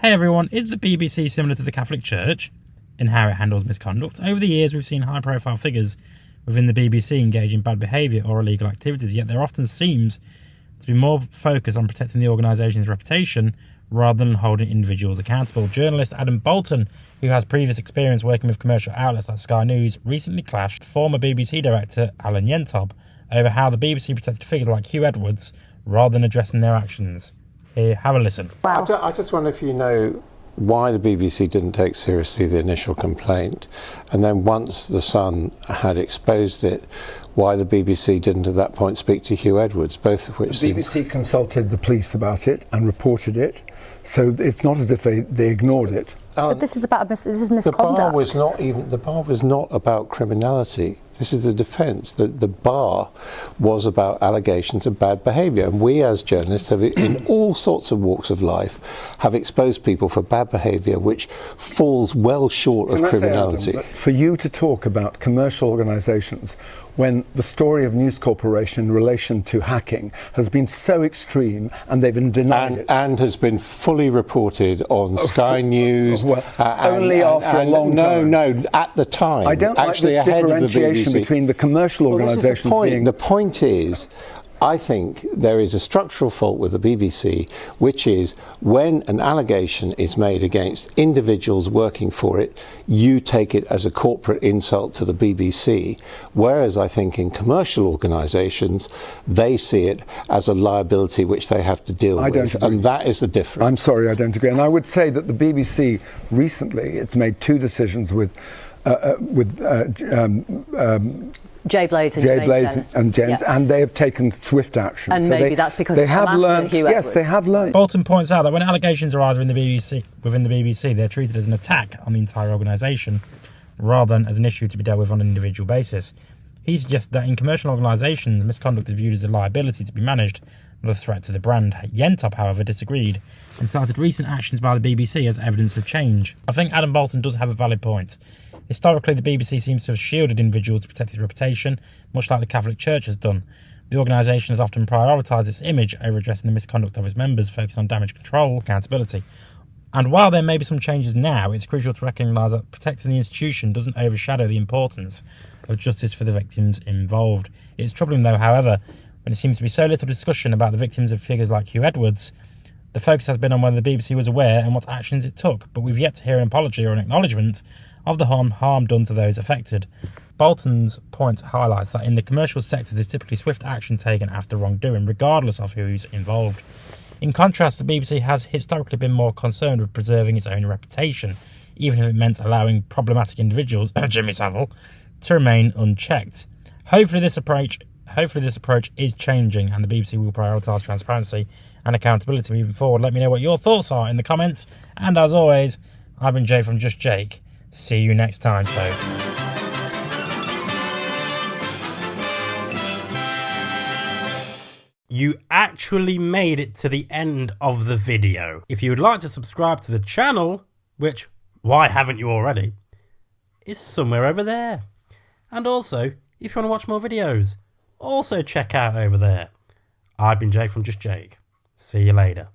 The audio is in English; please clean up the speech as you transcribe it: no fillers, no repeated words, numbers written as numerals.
Hey everyone, is the BBC similar to the Catholic Church in how it handles misconduct? Over the years, we've seen high-profile figures within the BBC engage in bad behaviour or illegal activities, yet there often seems to be more focus on protecting the organisation's reputation rather than holding individuals accountable. Journalist Adam Bolton, who has previous experience working with commercial outlets like Sky News, recently clashed former BBC director Alan Yentob over how the BBC protected figures like Huw Edwards rather than addressing their actions. Here, have a listen. Wow. I just wonder if you know why the BBC didn't take seriously the initial complaint, and then once the Sun had exposed it, why the BBC didn't at that point speak to Huw Edwards, both of which... The BBC consulted the police about it and reported it, so it's not as if they ignored it. But this is about this is misconduct. The bar was not about criminality. This is the defence. The bar was about allegations of bad behaviour, and we as journalists have, in all sorts of walks of life, have exposed people for bad behaviour which falls well short of criminality. Adam, for you to talk about commercial organisations when the story of News Corporation in relation to hacking has been so extreme and they've been denied it. And has been fully reported on Sky News. Only after a long time. No, at the time. I don't actually like this ahead differentiation of the BBC. Between the commercial organisations being... The point is, I think there is a structural fault with the BBC, which is when an allegation is made against individuals working for it, you take it as a corporate insult to the BBC, whereas I think in commercial organisations, they see it as a liability which they have to deal with, and that is the difference. I'm sorry, I don't agree. And I would say that the BBC recently, it's made two decisions with Jay Blaze and James, and they have taken swift action. And so maybe that's because they have learned. Yes, they have learned. Bolton points out that when allegations arise within the BBC, they're treated as an attack on the entire organisation rather than as an issue to be dealt with on an individual basis. He suggests that in commercial organisations, misconduct is viewed as a liability to be managed, not a threat to the brand. Yentob, however, disagreed and cited recent actions by the BBC as evidence of change. I think Adam Bolton does have a valid point. Historically, the BBC seems to have shielded individuals to protect its reputation, much like the Catholic Church has done. The organisation has often prioritised its image over addressing the misconduct of its members, focusing on damage control, accountability. And while there may be some changes now, it's crucial to recognise that protecting the institution doesn't overshadow the importance of justice for the victims involved. It's troubling, though, however, when it seems to be so little discussion about the victims of figures like Huw Edwards. The focus has been on whether the BBC was aware and what actions it took, but we've yet to hear an apology or an acknowledgement of the harm done to those affected. Bolton's point highlights that in the commercial sector there's typically swift action taken after wrongdoing, regardless of who's involved. In contrast, the BBC has historically been more concerned with preserving its own reputation, even if it meant allowing problematic individuals, Jimmy Savile, to remain unchecked. Hopefully this approach is changing and the BBC will prioritise transparency and accountability moving forward. Let me know what your thoughts are in the comments. And as always, I've been Jay from Just Jake. See you next time, folks. You actually made it to the end of the video. If you would like to subscribe to the channel, which, why haven't you already, is somewhere over there. And also, if you want to watch more videos, also check out over there. I've been Jake from Just Jake. See you later.